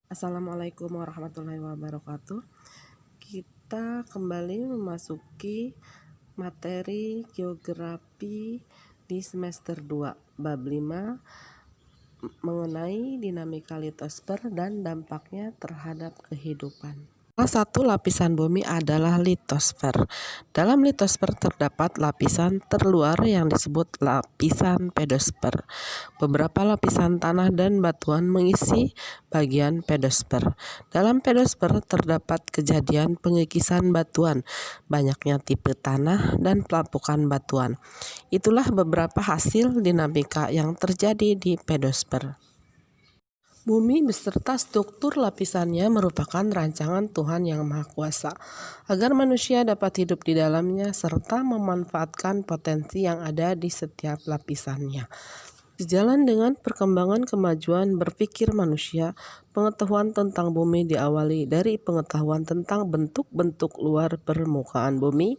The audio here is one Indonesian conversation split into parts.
Assalamualaikum warahmatullahi wabarakatuh. Kita kembali memasuki materi geografi di semester 2 bab 5 mengenai dinamika litosfer dan dampaknya terhadap kehidupan. Salah satu lapisan bumi adalah litosfer. Dalam litosfer terdapat lapisan terluar yang disebut lapisan pedosfer. Beberapa lapisan tanah dan batuan mengisi bagian pedosfer. Dalam pedosfer terdapat kejadian pengikisan batuan, banyaknya tipe tanah dan pelapukan batuan. Itulah beberapa hasil dinamika yang terjadi di pedosfer. Bumi beserta struktur lapisannya merupakan rancangan Tuhan Yang Maha Kuasa agar manusia dapat hidup di dalamnya serta memanfaatkan potensi yang ada di setiap lapisannya. Sejalan dengan perkembangan kemajuan berpikir manusia, pengetahuan tentang bumi diawali dari pengetahuan tentang bentuk-bentuk luar permukaan bumi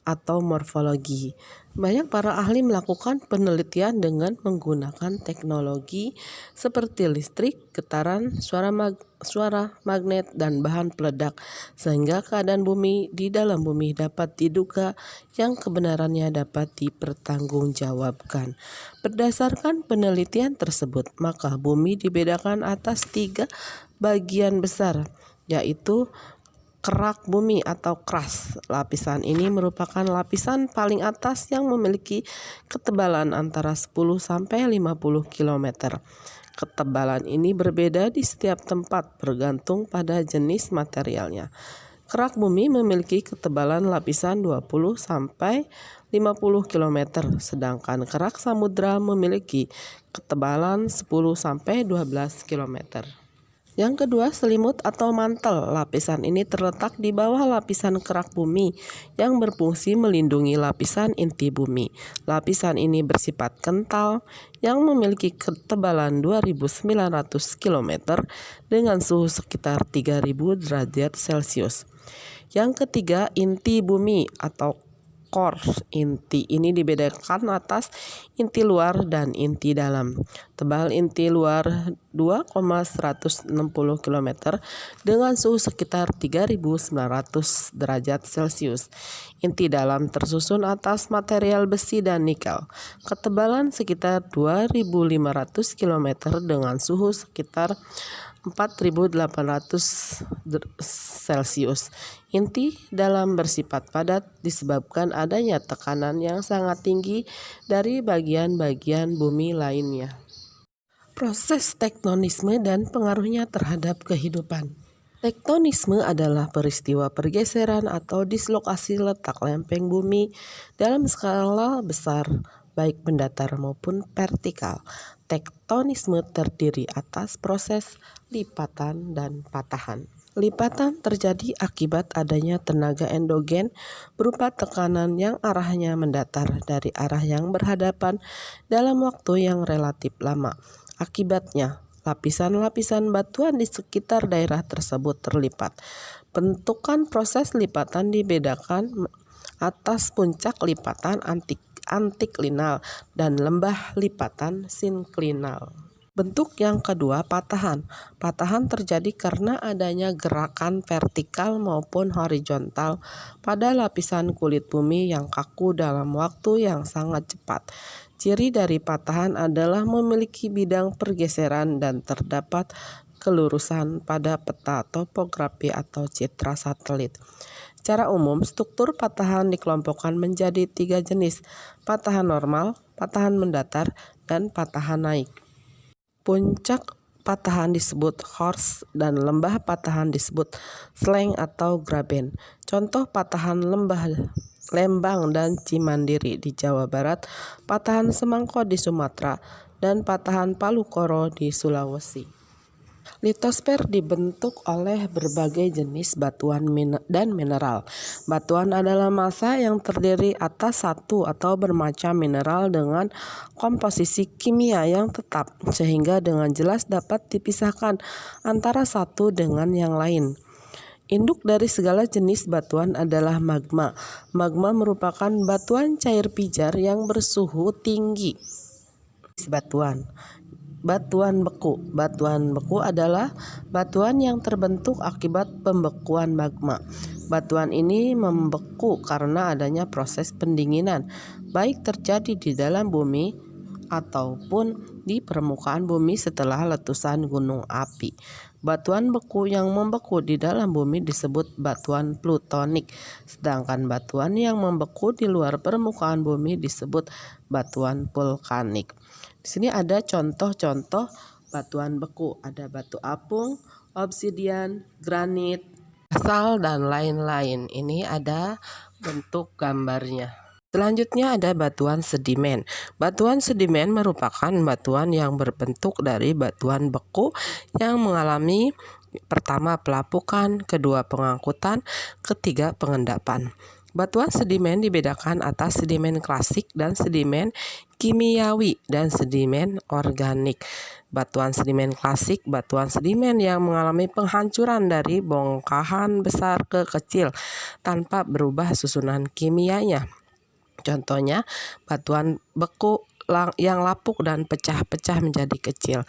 atau morfologi. Banyak para ahli melakukan penelitian dengan menggunakan teknologi seperti listrik, getaran, suara magnet, dan bahan peledak, sehingga keadaan bumi di dalam bumi dapat diduga yang kebenarannya dapat dipertanggungjawabkan. Berdasarkan penelitian tersebut, maka bumi dibedakan atas 3 bagian besar, yaitu kerak bumi atau crust. Lapisan ini merupakan lapisan paling atas yang memiliki ketebalan antara 10 sampai 50 km. Ketebalan ini berbeda di setiap tempat bergantung pada jenis materialnya. Kerak bumi memiliki ketebalan lapisan 20 sampai 50 km, sedangkan kerak samudra memiliki ketebalan 10 sampai 12 km. Yang kedua, selimut atau mantel. Lapisan ini terletak di bawah lapisan kerak bumi yang berfungsi melindungi lapisan inti bumi. Lapisan ini bersifat kental yang memiliki ketebalan 2.900 km dengan suhu sekitar 3.000 derajat Celcius. Yang ketiga, inti bumi atau core. Inti ini dibedakan atas inti luar dan inti dalam. Tebal inti luar 2,160 km dengan suhu sekitar 3.900 derajat Celcius. Inti dalam tersusun atas material besi dan nikel. Ketebalan sekitar 2.500 km dengan suhu sekitar 4.800 Celcius. Inti dalam bersifat padat disebabkan adanya tekanan yang sangat tinggi dari bagian-bagian bumi lainnya. Proses tektonisme dan pengaruhnya terhadap kehidupan. Tektonisme adalah peristiwa pergeseran atau dislokasi letak lempeng bumi dalam skala besar, baik mendatar maupun vertikal. Tektonisme terdiri atas proses lipatan dan patahan. Lipatan terjadi akibat adanya tenaga endogen berupa tekanan yang arahnya mendatar dari arah yang berhadapan dalam waktu yang relatif lama. Akibatnya, lapisan-lapisan batuan di sekitar daerah tersebut terlipat. Bentukan proses lipatan dibedakan atas puncak lipatan antiklinal dan lembah lipatan sinklinal. Bentuk yang kedua, patahan. Patahan terjadi karena adanya gerakan vertikal maupun horizontal pada lapisan kulit bumi yang kaku dalam waktu yang sangat cepat. Ciri dari patahan adalah memiliki bidang pergeseran dan terdapat kelurusan pada peta topografi atau citra satelit. Secara umum, struktur patahan dikelompokkan menjadi 3 jenis: patahan normal, patahan mendatar, dan patahan naik. Puncak patahan disebut horst dan lembah patahan disebut sleng atau graben. Contoh patahan Lembang dan Cimandiri di Jawa Barat, patahan Semangko di Sumatera, dan patahan Palu Koro di Sulawesi. Litosfer dibentuk oleh berbagai jenis batuan dan mineral. Batuan adalah massa yang terdiri atas satu atau bermacam mineral dengan komposisi kimia yang tetap, sehingga dengan jelas dapat dipisahkan antara satu dengan yang lain. Induk dari segala jenis batuan adalah magma. Magma merupakan batuan cair pijar yang bersuhu tinggi. Batuan Batuan beku. Batuan beku adalah batuan yang terbentuk akibat pembekuan magma. Batuan ini membeku karena adanya proses pendinginan, baik terjadi di dalam bumi ataupun di permukaan bumi setelah letusan gunung api. Batuan beku yang membeku di dalam bumi disebut batuan plutonik, sedangkan batuan yang membeku di luar permukaan bumi disebut batuan vulkanik. Di sini ada contoh-contoh batuan beku, ada batu apung, obsidian, granit, basalt, dan lain-lain. Ini ada bentuk gambarnya. Selanjutnya ada batuan sedimen. Batuan sedimen merupakan batuan yang berbentuk dari batuan beku yang mengalami pertama pelapukan, kedua pengangkutan, ketiga pengendapan. Batuan sedimen dibedakan atas sedimen klasik dan sedimen kimiawi dan sedimen organik. Batuan sedimen klasik, batuan sedimen yang mengalami penghancuran dari bongkahan besar ke kecil tanpa berubah susunan kimianya. Contohnya batuan beku yang lapuk dan pecah-pecah menjadi kecil.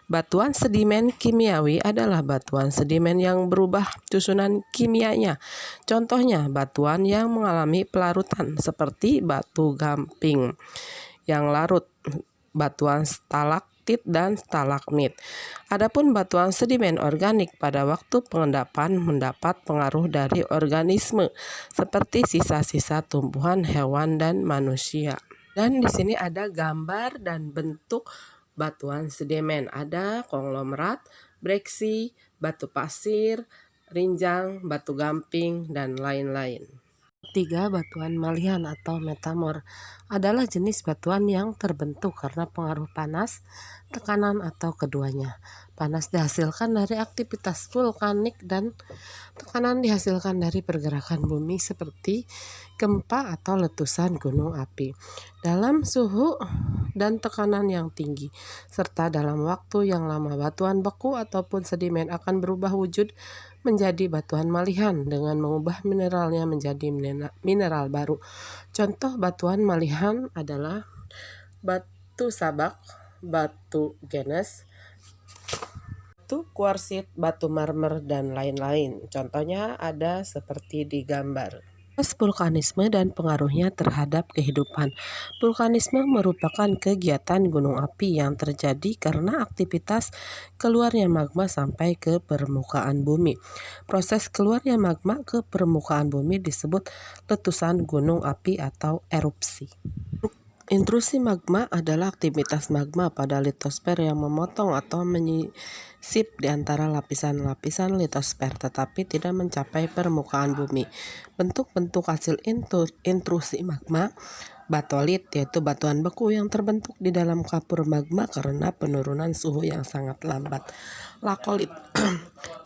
Batuan sedimen kimiawi adalah batuan sedimen yang berubah susunan kimianya. Contohnya batuan yang mengalami pelarutan seperti batu gamping yang larut, batuan stalaktit dan stalagmit. Adapun batuan sedimen organik pada waktu pengendapan mendapat pengaruh dari organisme seperti sisa-sisa tumbuhan, hewan, dan manusia. Dan di sini ada gambar dan bentuk batuan sedimen. Ada konglomerat, breksi, batu pasir, rinjang, batu gamping, dan lain-lain. Ketiga, batuan malihan atau metamor adalah jenis batuan yang terbentuk karena pengaruh panas, tekanan, atau keduanya. Panas dihasilkan dari aktivitas vulkanik dan tekanan dihasilkan dari pergerakan bumi seperti gempa atau letusan gunung api. Dalam suhu dan tekanan yang tinggi, serta dalam waktu yang lama, batuan beku ataupun sedimen akan berubah wujud menjadi batuan malihan dengan mengubah mineralnya menjadi mineral baru. Contoh batuan malihan adalah batu sabak, batu genes, batu kuarsit, batu marmer, dan lain-lain. Contohnya ada seperti di gambar. Vulkanisme dan pengaruhnya terhadap kehidupan. Vulkanisme merupakan kegiatan gunung api yang terjadi karena aktivitas keluarnya magma sampai ke permukaan bumi. Proses keluarnya magma ke permukaan bumi disebut letusan gunung api atau erupsi. Intrusi magma adalah aktivitas magma pada litosfer yang memotong atau menyisip di antara lapisan-lapisan litosfer tetapi tidak mencapai permukaan bumi. Bentuk-bentuk hasil intrusi magma: batolit, yaitu batuan beku yang terbentuk di dalam kapur magma karena penurunan suhu yang sangat lambat. Lakolit,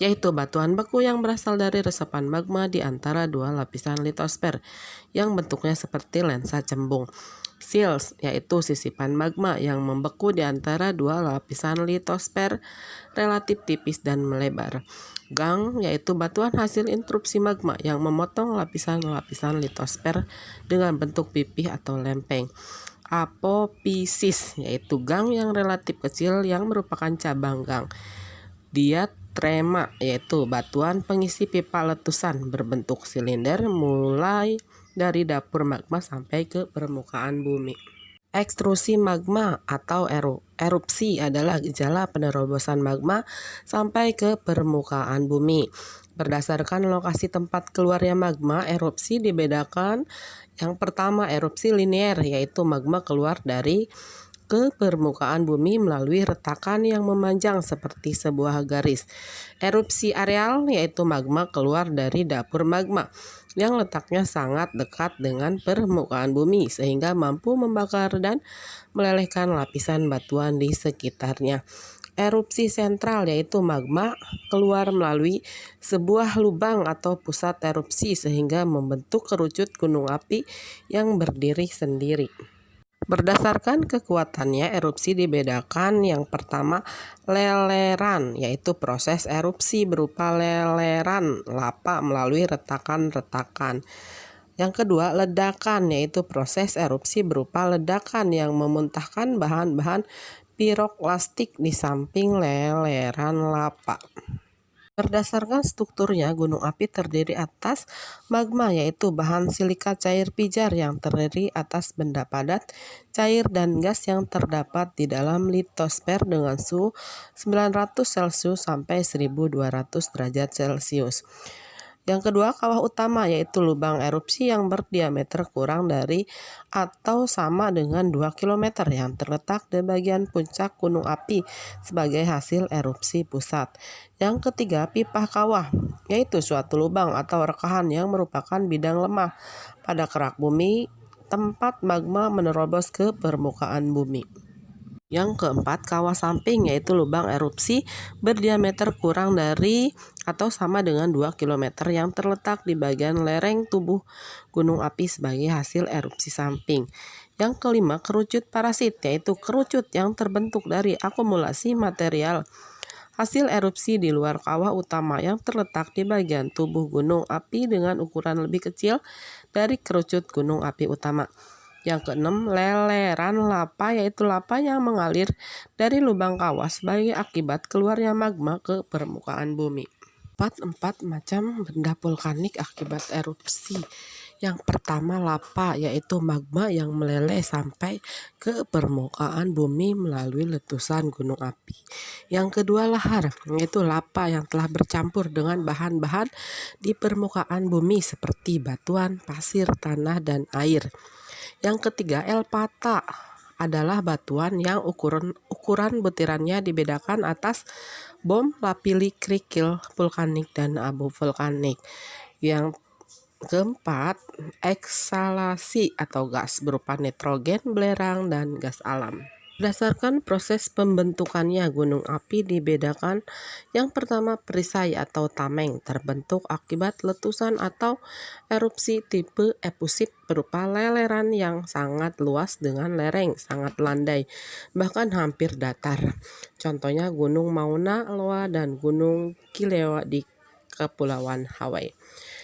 yaitu batuan beku yang berasal dari resapan magma di antara dua lapisan litosfer yang bentuknya seperti lensa cembung. Silts, yaitu sisipan magma yang membeku di antara dua lapisan litosfer relatif tipis dan melebar. Gang, yaitu batuan hasil interupsi magma yang memotong lapisan-lapisan litosfer dengan bentuk pipih atau lempeng. Apophysis, yaitu gang yang relatif kecil yang merupakan cabang gang. Diatrema, yaitu batuan pengisi pipa letusan berbentuk silinder mulai dari dapur magma sampai ke permukaan bumi. Ekstrusi magma atau erupsi adalah gejala penerobosan magma sampai ke permukaan bumi. Berdasarkan lokasi tempat keluarnya magma, erupsi dibedakan. Yang pertama, erupsi linear, yaitu magma keluar dari ke permukaan bumi melalui retakan yang memanjang seperti sebuah garis. Erupsi areal, yaitu magma keluar dari dapur magma yang letaknya sangat dekat dengan permukaan bumi sehingga mampu membakar dan melelehkan lapisan batuan di sekitarnya. Erupsi sentral, yaitu magma keluar melalui sebuah lubang atau pusat erupsi sehingga membentuk kerucut gunung api yang berdiri sendiri. Berdasarkan kekuatannya, erupsi dibedakan. Yang pertama, leleran, yaitu proses erupsi berupa leleran lava melalui retakan-retakan. Yang kedua, ledakan, yaitu proses erupsi berupa ledakan yang memuntahkan bahan-bahan piroklastik di samping leleran lava. Berdasarkan strukturnya, gunung api terdiri atas magma, yaitu bahan silika cair pijar yang terdiri atas benda padat, cair, dan gas yang terdapat di dalam litosfer dengan suhu 900 Celcius sampai 1200 derajat Celcius. Yang kedua, kawah utama, yaitu lubang erupsi yang berdiameter kurang dari atau sama dengan 2 km yang terletak di bagian puncak gunung api sebagai hasil erupsi pusat. Yang ketiga, pipa kawah, yaitu suatu lubang atau rekahan yang merupakan bidang lemah pada kerak bumi tempat magma menerobos ke permukaan bumi. Yang keempat, kawah samping, yaitu lubang erupsi berdiameter kurang dari atau sama dengan 2 km yang terletak di bagian lereng tubuh gunung api sebagai hasil erupsi samping. Yang kelima, kerucut parasit, yaitu kerucut yang terbentuk dari akumulasi material hasil erupsi di luar kawah utama yang terletak di bagian tubuh gunung api dengan ukuran lebih kecil dari kerucut gunung api utama. Yang keenam, leleran lava, yaitu lava yang mengalir dari lubang kawah sebagai akibat keluarnya magma ke permukaan bumi. Empat macam benda vulkanik akibat erupsi. Yang pertama, lava, yaitu magma yang meleleh sampai ke permukaan bumi melalui letusan gunung api. Yang kedua, lahar, yaitu lava yang telah bercampur dengan bahan-bahan di permukaan bumi seperti batuan, pasir, tanah, dan air. Yang ketiga, elpata adalah batuan yang ukuran butirannya dibedakan atas bom, lapilli, kerikil vulkanik, dan abu vulkanik. Yang keempat, eksalasi atau gas berupa nitrogen, belerang, dan gas alam. Berdasarkan proses pembentukannya, gunung api dibedakan. Yang pertama, perisai atau tameng, terbentuk akibat letusan atau erupsi tipe efusif berupa leleran yang sangat luas dengan lereng sangat landai, bahkan hampir datar. Contohnya Gunung Mauna Loa dan Gunung Kilauea di Kepulauan Hawaii.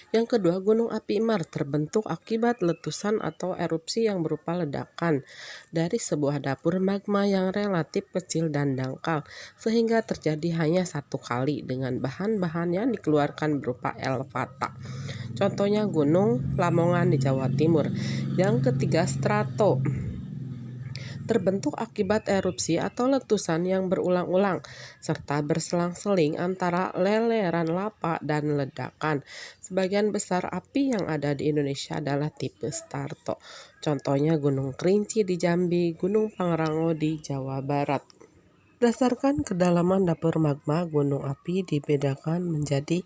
Yang kedua, gunung api Mar terbentuk akibat letusan atau erupsi yang berupa ledakan dari sebuah dapur magma yang relatif kecil dan dangkal, sehingga terjadi hanya satu kali dengan bahan-bahan yang dikeluarkan berupa elvata. Contohnya Gunung Lamongan di Jawa Timur. Yang ketiga, strato terbentuk akibat erupsi atau letusan yang berulang-ulang serta berselang-seling antara leleran lava dan ledakan. Sebagian besar api yang ada di Indonesia adalah tipe strato. Contohnya Gunung Kerinci di Jambi, Gunung Pangrango di Jawa Barat. Berdasarkan kedalaman dapur magma, gunung api dibedakan menjadi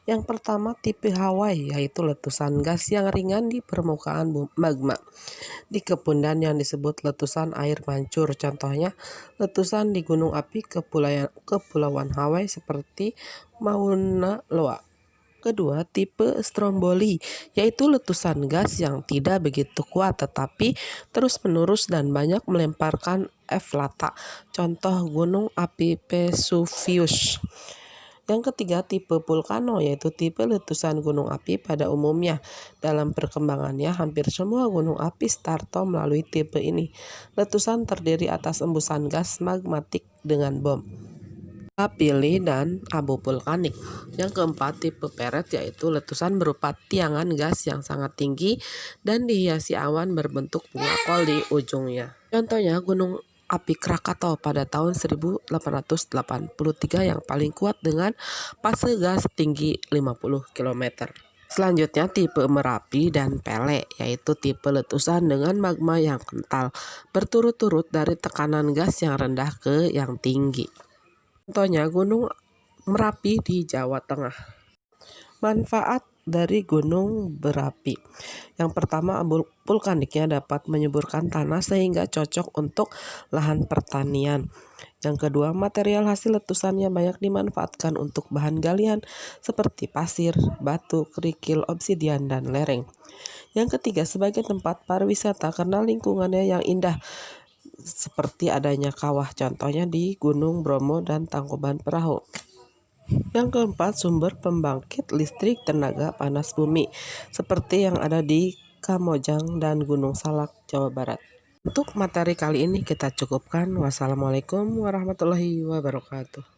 yang pertama tipe Hawaii, yaitu letusan gas yang ringan di permukaan magma. Di kepundan yang disebut letusan air mancur, contohnya letusan di gunung api Kepulauan Hawaii seperti Mauna Loa. Kedua, tipe Stromboli, yaitu letusan gas yang tidak begitu kuat tetapi terus-menerus dan banyak melemparkan evlata. Contoh gunung api Vesuvius. Yang ketiga, tipe Vulcano, yaitu tipe letusan gunung api pada umumnya. Dalam perkembangannya, hampir semua gunung api strato melalui tipe ini. Letusan terdiri atas embusan gas magmatik dengan bom, lapilli, dan abu vulkanik. Yang keempat, tipe Peret, yaitu letusan berupa tiangan gas yang sangat tinggi dan dihiasi awan berbentuk bunga kol di ujungnya. Contohnya Gunung api Krakatau pada tahun 1883 yang paling kuat dengan fase gas tinggi 50 km. Selanjutnya tipe Merapi dan Pele, yaitu tipe letusan dengan magma yang kental berturut-turut dari tekanan gas yang rendah ke yang tinggi. Contohnya Gunung Merapi di Jawa Tengah. Manfaat dari gunung berapi. Yang pertama, abu vulkaniknya dapat menyuburkan tanah sehingga cocok untuk lahan pertanian. Yang kedua, material hasil letusannya banyak dimanfaatkan untuk bahan galian seperti pasir, batu, kerikil, obsidian, dan lereng. Yang ketiga, sebagai tempat pariwisata karena lingkungannya yang indah seperti adanya kawah, contohnya di Gunung Bromo dan Tangkuban Perahu. Yang keempat, sumber pembangkit listrik tenaga panas bumi seperti yang ada di Kamojang dan Gunung Salak, Jawa Barat. Untuk materi kali ini kita cukupkan. Wassalamualaikum warahmatullahi wabarakatuh.